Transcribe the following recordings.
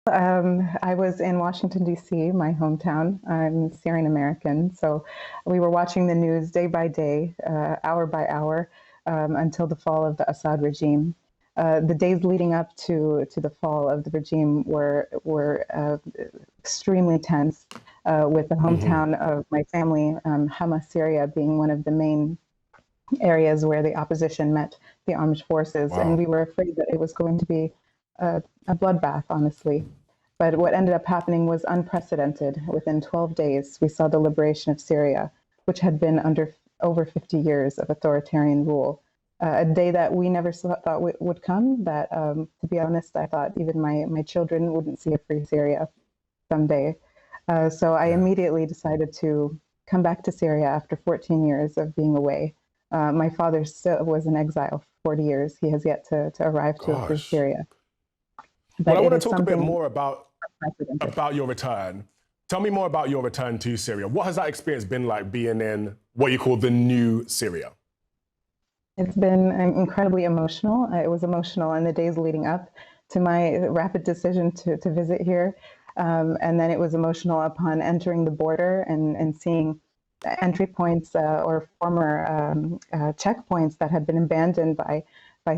I was in Washington, D.C., my hometown. I'm Syrian American. So we were watching the news day by day, hour by hour, until the fall of the Assad regime. The days leading up to the fall of the regime were extremely tense, with the hometown of my family, Hama, Syria, being one of the main areas where the opposition met the armed forces. Wow. And we were afraid that it was going to be a bloodbath, honestly. But what ended up happening was unprecedented. Within 12 days, we saw the liberation of Syria, which had been under over 50 years of authoritarian rule. A day that we never thought would come, that, to be honest, I thought even my children wouldn't see a free Syria someday. So I immediately decided to come back to Syria after 14 years of being away. My father still was in exile for 40 years. He has yet to arrive to a free Syria. But I want to talk a bit more about your return. Tell me more about your return to Syria. What has that experience been like being in what you call the new Syria? It's been incredibly emotional. It was emotional in the days leading up to my rapid decision to visit here. And then it was emotional upon entering the border and seeing entry points or former checkpoints that had been abandoned by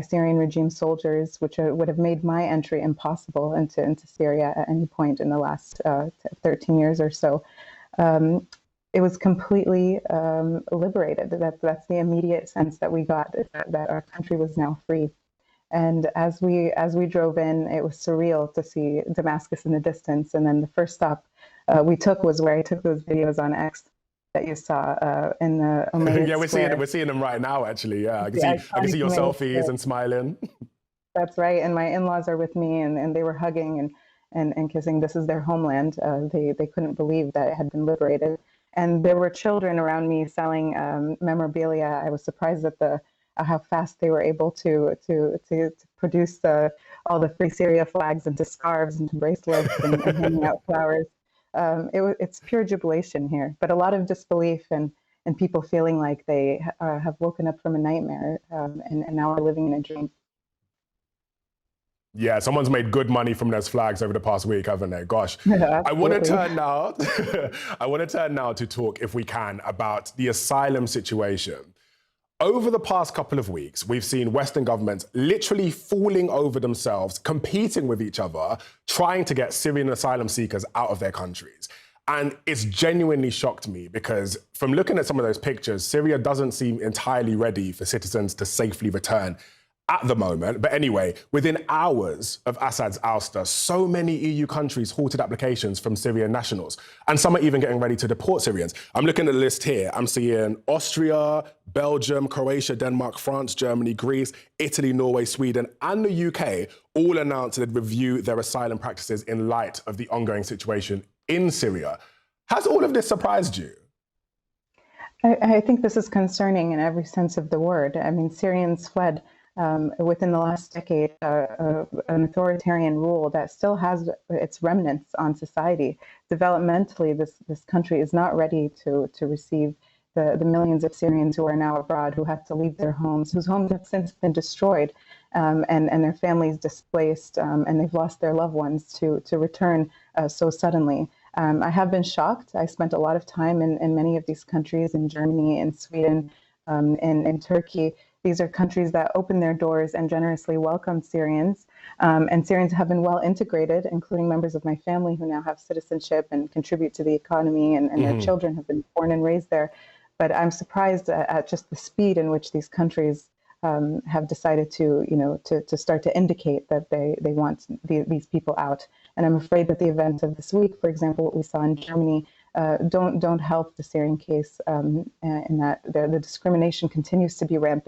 Syrian regime soldiers, which would have made my entry impossible into Syria at any point in the last 13 years or so. It was completely liberated. That's the immediate sense that we got, that our country was now free. And as we drove in, it was surreal to see Damascus in the distance. And then the first stop we took was where I took those videos on X that you saw in the yeah, we're seeing them right now, actually. Yeah, I can see your selfies and smiling. That's right. And my in-laws are with me, and they were hugging and kissing. This is their homeland. They couldn't believe that it had been liberated. And there were children around me selling memorabilia. I was surprised at how fast they were able to produce all the Free Syria flags into scarves, into bracelets, and handing out flowers. It's pure jubilation here, but a lot of disbelief and people feeling like they have woken up from a nightmare and now are living in a dream. Yeah, someone's made good money from those flags over the past week, haven't they? Gosh. I want to turn now. I want to turn now to talk, if we can, about the asylum situation. Over the past couple of weeks, we've seen Western governments literally falling over themselves, competing with each other, trying to get Syrian asylum seekers out of their countries. And it's genuinely shocked me because from looking at some of those pictures, Syria doesn't seem entirely ready for citizens to safely return at the moment. But anyway, within hours of Assad's ouster, so many EU countries halted applications from Syrian nationals. And some are even getting ready to deport Syrians. I'm looking at the list here. I'm seeing Austria, Belgium, Croatia, Denmark, France, Germany, Greece, Italy, Norway, Sweden, and the UK all announced they'd review their asylum practices in light of the ongoing situation in Syria. Has all of this surprised you? I think this is concerning in every sense of the word. I mean, Syrians fled within the last decade, an authoritarian rule that still has its remnants on society. Developmentally, this country is not ready to receive the millions of Syrians who are now abroad, who have to leave their homes, whose homes have since been destroyed, and their families displaced, and they've lost their loved ones to return so suddenly. I have been shocked. I spent a lot of time in many of these countries, in Germany, in Sweden, in Turkey. These are countries that open their doors and generously welcome Syrians. And Syrians have been well integrated, including members of my family who now have citizenship and contribute to the economy, and their children have been born and raised there. But I'm surprised at just the speed in which these countries have decided to start to indicate that they want these people out. And I'm afraid that the events of this week, for example, what we saw in Germany, don't help the Syrian case in that the discrimination continues to be rampant.